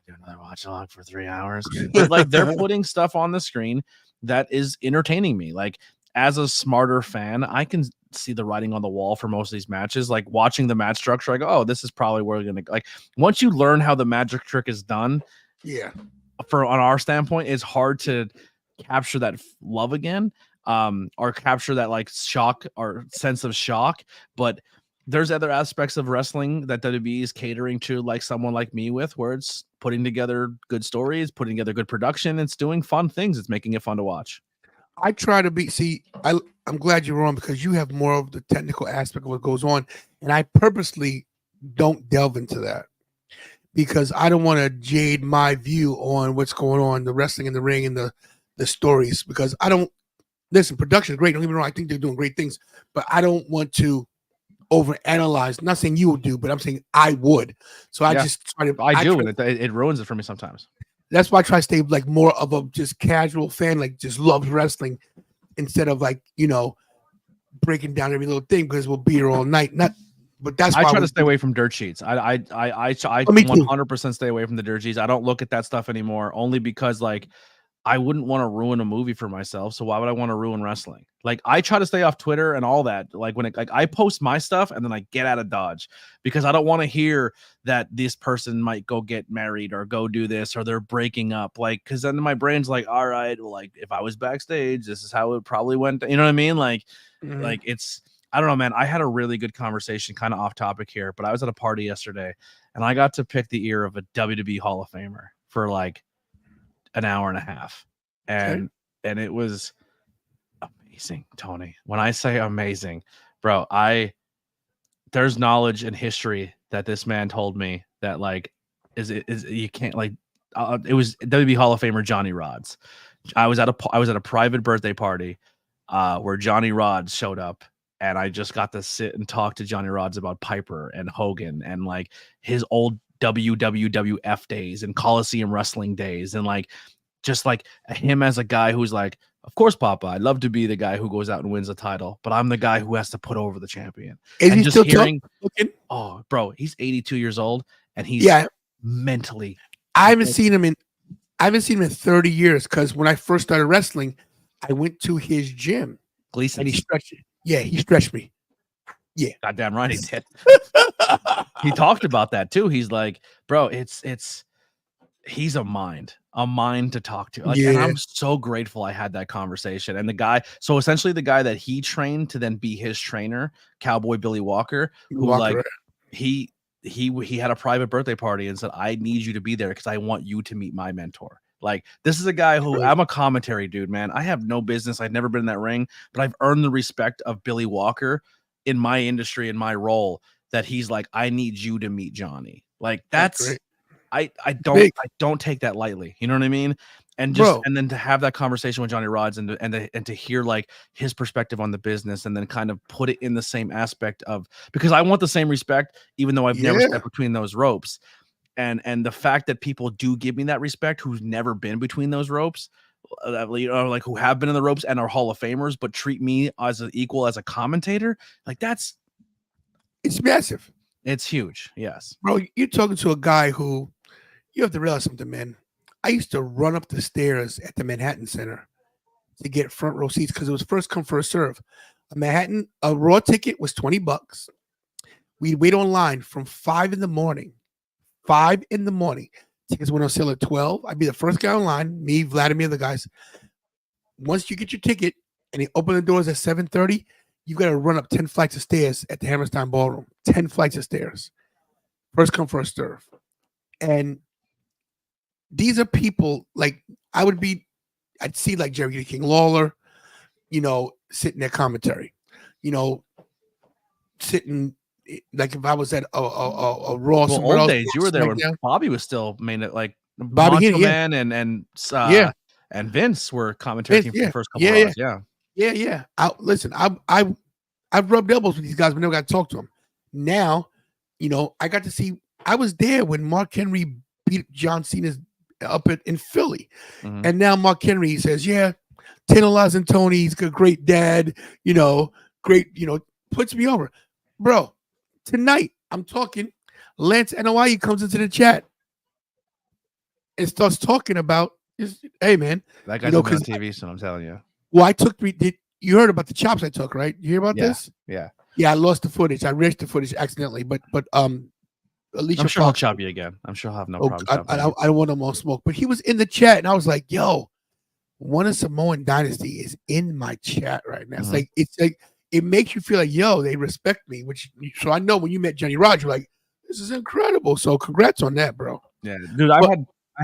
do another watch along for 3 hours. But like they're putting stuff on the screen that is entertaining me. Like as a smarter fan, I can see the writing on the wall for most of these matches. Like watching the match structure, I go, oh, this is probably where we're gonna like. Once you learn how the magic trick is done, yeah, on our standpoint, it's hard to capture that love again, or capture that like shock or sense of shock. But there's other aspects of wrestling that WWE is catering to, like someone like me with, where it's putting together good stories, putting together good production. It's doing fun things. It's making it fun to watch. I try to be, I'm glad you're on because you have more of the technical aspect of what goes on. And I purposely don't delve into that because I don't want to jade my view on what's going on, the wrestling in the ring and the stories, because I don't, listen, production is great. Don't get me wrong. I think they're doing great things, but I don't want to overanalyze. Not saying you would do, but I'm saying I would. So I just try to. I do, and it ruins it for me sometimes. That's why I try to stay like more of a just casual fan, like just loves wrestling, instead of like breaking down every little thing because we'll be here all night. But that's why I try to stay away from dirt sheets. I 100% stay away from the dirt sheets. I don't look at that stuff anymore, only because like I wouldn't want to ruin a movie for myself. So why would I want to ruin wrestling? Like I try to stay off Twitter and all that. Like when I post my stuff and then I get out of Dodge because I don't want to hear that this person might go get married or go do this or they're breaking up. Like, cause then my brain's like, all right, well, like if I was backstage, this is how it probably went. You know what I mean? Like it's, I don't know, man. I had a really good conversation, kind of off topic here, but I was at a party yesterday and I got to pick the ear of a WWE Hall of Famer for like an hour and a half. And it was amazing, Tony. When I say amazing, bro, there's knowledge and history that this man told me that like is you can't like it was WWE Hall of Famer Johnny Rodz. I was at a private birthday party where Johnny Rodz showed up. And I just got to sit and talk to Johnny Rodz about Piper and Hogan and like his old WWF days and Coliseum wrestling days. And like, just like him as a guy who's like, of course, Papa, I'd love to be the guy who goes out and wins a title, but I'm the guy who has to put over the champion. Is and he just still hearing, talking? oh, bro, he's 82 years old and he's mentally. I haven't seen him in 30 years because when I first started wrestling, I went to his gym. Gleason. And he stretched it. Yeah, he stretched me. Yeah. Goddamn right he did. He talked about that too. He's like, bro, he's a mind to talk to. Like, and I'm so grateful I had that conversation. And the guy, so essentially the guy that he trained to then be his trainer, Cowboy Billy Walker, who he had a private birthday party and said, I need you to be there because I want you to meet my mentor. Like, this is a guy who I'm a commentary dude, man. I have no business. I've never been in that ring, but I've earned the respect of Billy Walker in my industry, in my role, that he's like, I need you to meet Johnny. Like, that's I don't take that lightly. You know what I mean? And just and then to have that conversation with Johnny Rodz and to hear like his perspective on the business and then kind of put it in the same aspect of, because I want the same respect, even though I've never stepped between those ropes. And the fact that people do give me that respect who's never been between those ropes, you know, like who have been in the ropes and are Hall of Famers, but treat me as an equal as a commentator, like it's massive. It's huge. Yes, bro. You're talking to a guy who you have to realize something, man. I used to run up the stairs at the Manhattan Center to get front row seats because it was first come first serve. A Raw ticket was $20. We'd wait online from 5 in the morning. 5 in the morning. Tickets went on sale at 12. I'd be the first guy online, me, Vladimir, the guys. Once you get your ticket and they open the doors at 7:30, you got to run up 10 flights of stairs at the Hammerstein Ballroom. 10 flights of stairs. First come, first serve. And these are people like I'd see like Jerry King Lawler, you know, sitting there commentary, you know, sitting. Like if I was at a Raw, old days, you were there when Bobby was still main it. Like Bobby Man and Vince were commentary team for the first couple of hours. Yeah. Listen, I've rubbed elbows with these guys, but never got to talk to them. Now, you know, I got to see. I was there when Mark Henry beat John Cena up in Philly, and now Mark Henry says, "Yeah, tantalizing Tony, he's a great dad. You know, great. You know, puts me over, bro." Tonight, I'm talking. Lance NOI comes into the chat and starts talking about, hey, man. That guy's on TV, so I'm telling you. Well, you heard about the chops I took, right? You hear about this? Yeah. Yeah, I lost the footage. I risked the footage accidentally, but Alicia I'm sure Fox, he'll chop you again. I'm sure he'll have no problem. I don't want no more smoke. But he was in the chat, and I was like, yo, one of Samoan Dynasty is in my chat right now. It's like, it makes you feel like, yo, they respect me, so I know when you met Johnny Rodz, you're like, this is incredible. So congrats on that, bro. Yeah, dude, I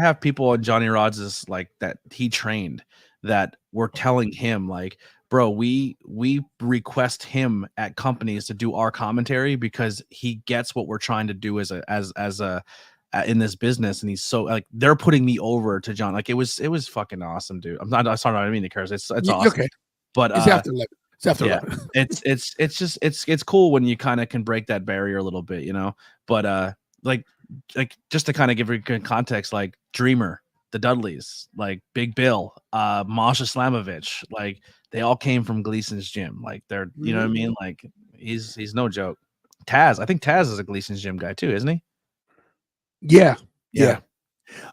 have people on Johnny Rodz's like that he trained that were telling him like, bro, we request him at companies to do our commentary because he gets what we're trying to do as a in this business, and he's so like they're putting me over to John. Like it was fucking awesome, dude. I'm sorry, I mean to curse. It's awesome. Okay. But it's after 11. It's cool when you kind of can break that barrier a little bit, you know. But like just to kind of give you good context, like Dreamer, the Dudleys, like Big Bill, Masha Slamovich, like they all came from Gleason's gym. Like they're, you know what I mean? Like he's no joke. Taz, I think Taz is a Gleason's gym guy too, isn't he? Yeah.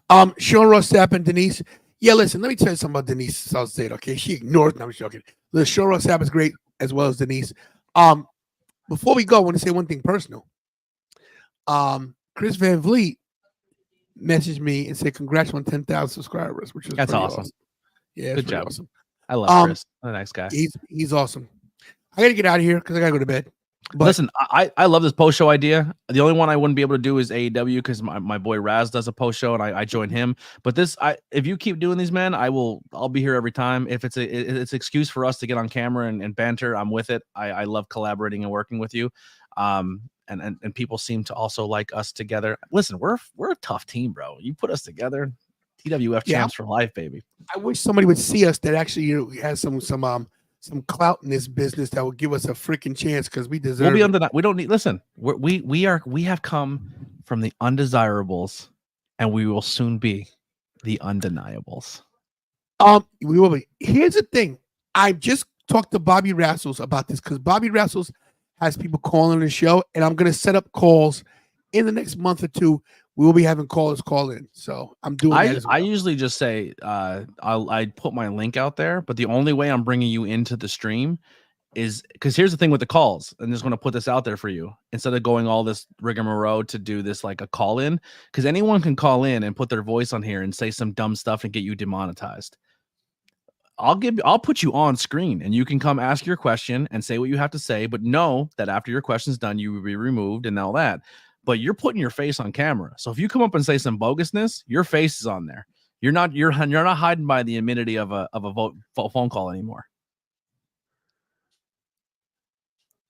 Sean Ross Sapp and Denise. Yeah, listen, let me tell you something about Denise Salcedo, okay? She ignores, no, I'm joking. The show us is great, as well as Denise. Before we go, I want to say one thing personal. Chris Van Vliet messaged me and said, congrats on 10,000 subscribers, which is That's pretty awesome. Yeah, good job. awesome. I love Chris. What a nice guy. He's awesome. I gotta get out of here because I gotta go to bed. But listen, I love this post show idea. The only one I wouldn't be able to do is AEW because my boy Raz does a post show and I join him. But if you keep doing these, man, I'll be here every time. If it's an excuse for us to get on camera and banter, I'm with it. I love collaborating and working with you. And people seem to also like us together. Listen, we're a tough team, bro. You put us together, TWF champs for life, baby. I wish somebody would see us that actually has some clout in this business that would give us a freaking chance because we deserve. We'll be we don't need. Listen, we have come from the undesirables, and we will soon be the undeniables. We will be. Here's the thing. I just talked to Bobby Rassels about this because Bobby Rassels has people calling the show, and I'm gonna set up calls in the next month or two. We will be having callers call in, so I'm doing that as well. I usually just say I put my link out there, but the only way I'm bringing you into the stream is because here's the thing with the calls, and I'm just going to put this out there for you instead of going all this rigmarole to do this like a call in, because anyone can call in and put their voice on here and say some dumb stuff and get you demonetized. I'll put you on screen and you can come ask your question and say what you have to say, but know that after your question's done, you will be removed and all that. But you're putting your face on camera. So if you come up and say some bogusness, your face is on there. You're not hiding by the amenity of a phone call anymore.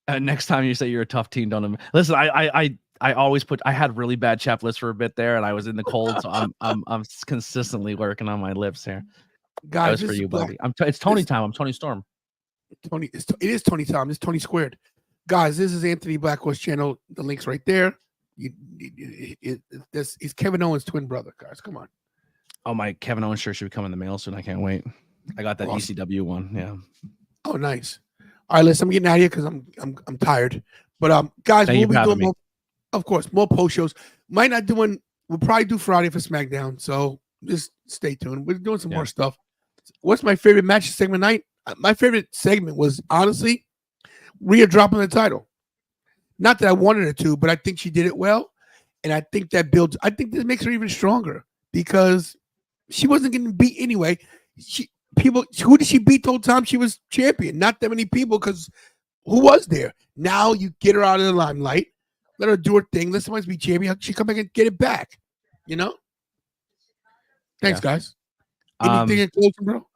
Next time you say you're a tough team, don't listen. I always I had really bad chap lips for a bit there, and I was in the cold, so I'm consistently working on my lips here. Guys, for you, buddy. It's Tony time. I'm Tony Storm. It is Tony time. It's Tony squared. Guys, this is Anthony Blackwell's channel. The link's right there. It's Kevin Owens' twin brother, guys. Come on. Oh, my Kevin Owens shirt should be coming in the mail soon. I can't wait. I got that awesome. ECW one. Yeah. Oh, nice. All right, listen. I'm getting out of here because I'm tired. But guys, we'll be doing more, of course, more post shows. We'll probably do Friday for SmackDown. So just stay tuned. We're doing some more stuff. What's my favorite match segment night? My favorite segment was honestly Rhea dropping the title. Not that I wanted her to, but I think she did it well. And I think that builds, I think this makes her even stronger because she wasn't getting beat anyway. Who did she beat the whole time she was champion? Not that many people because who was there? Now you get her out of the limelight, let her do her thing. Let somebody be champion. She come back and get it back. You know? Thanks, guys. Anything in closing, bro?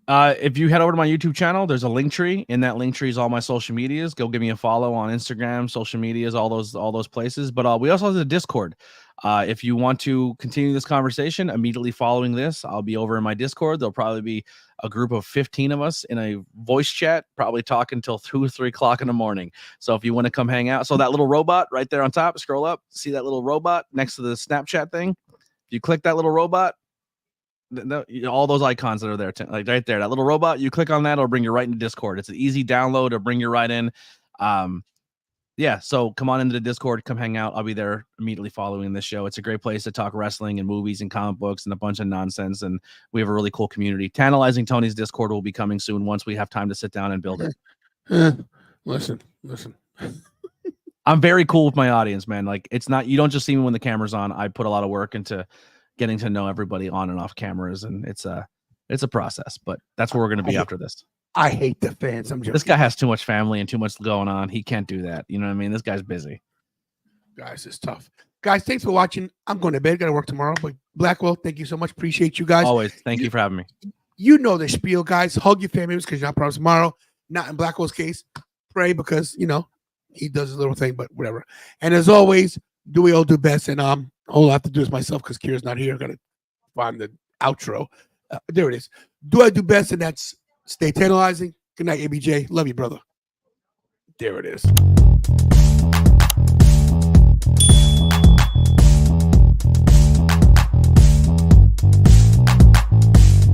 If you head over to my YouTube channel, there's a link tree. In that link tree is all my social medias. Go give me a follow on Instagram, social medias, all those places. But we also have a Discord. If you want to continue this conversation immediately following this, I'll be over in my Discord. There'll probably be a group of 15 of us in a voice chat, probably talking till 2 or 3 o'clock in the morning. So if you want to come hang out, so that little robot right there on top, scroll up, see that little robot next to the Snapchat thing. If you click that little robot, all those icons that are there, like right there, that little robot, you click on that, it'll bring you right into Discord. It's an easy download, it'll bring you right in. So come on into the Discord, come hang out. I'll be there immediately following this show. It's a great place to talk wrestling and movies and comic books and a bunch of nonsense, and we have a really cool community. Tantalizing Tony's Discord will be coming soon once we have time to sit down and build it. Listen. I'm very cool with my audience, man. Like, it's not, you don't just see me when the camera's on. I put a lot of work into getting to know everybody on and off cameras, and it's a process, but that's where we're going to be after this. I hate the fans. I'm joking. This guy has too much family and too much going on. He can't do that. You know what I mean? This guy's busy. Guys, it's tough. Guys, thanks for watching. I'm going to bed. Got to work tomorrow. But Blackwell, thank you so much. Appreciate you guys. Always. Thank you for having me. You know the spiel, guys. Hug your family members because you're not proud tomorrow. Not in Blackwell's case. Pray because, he does his little thing, but whatever. And as always, do we all do best? And all I have to do is myself because Kira's not here. I got to find the outro. There it is. Do I do best? And that's stay tantalizing. Good night, ABJ. Love you, brother. There it is.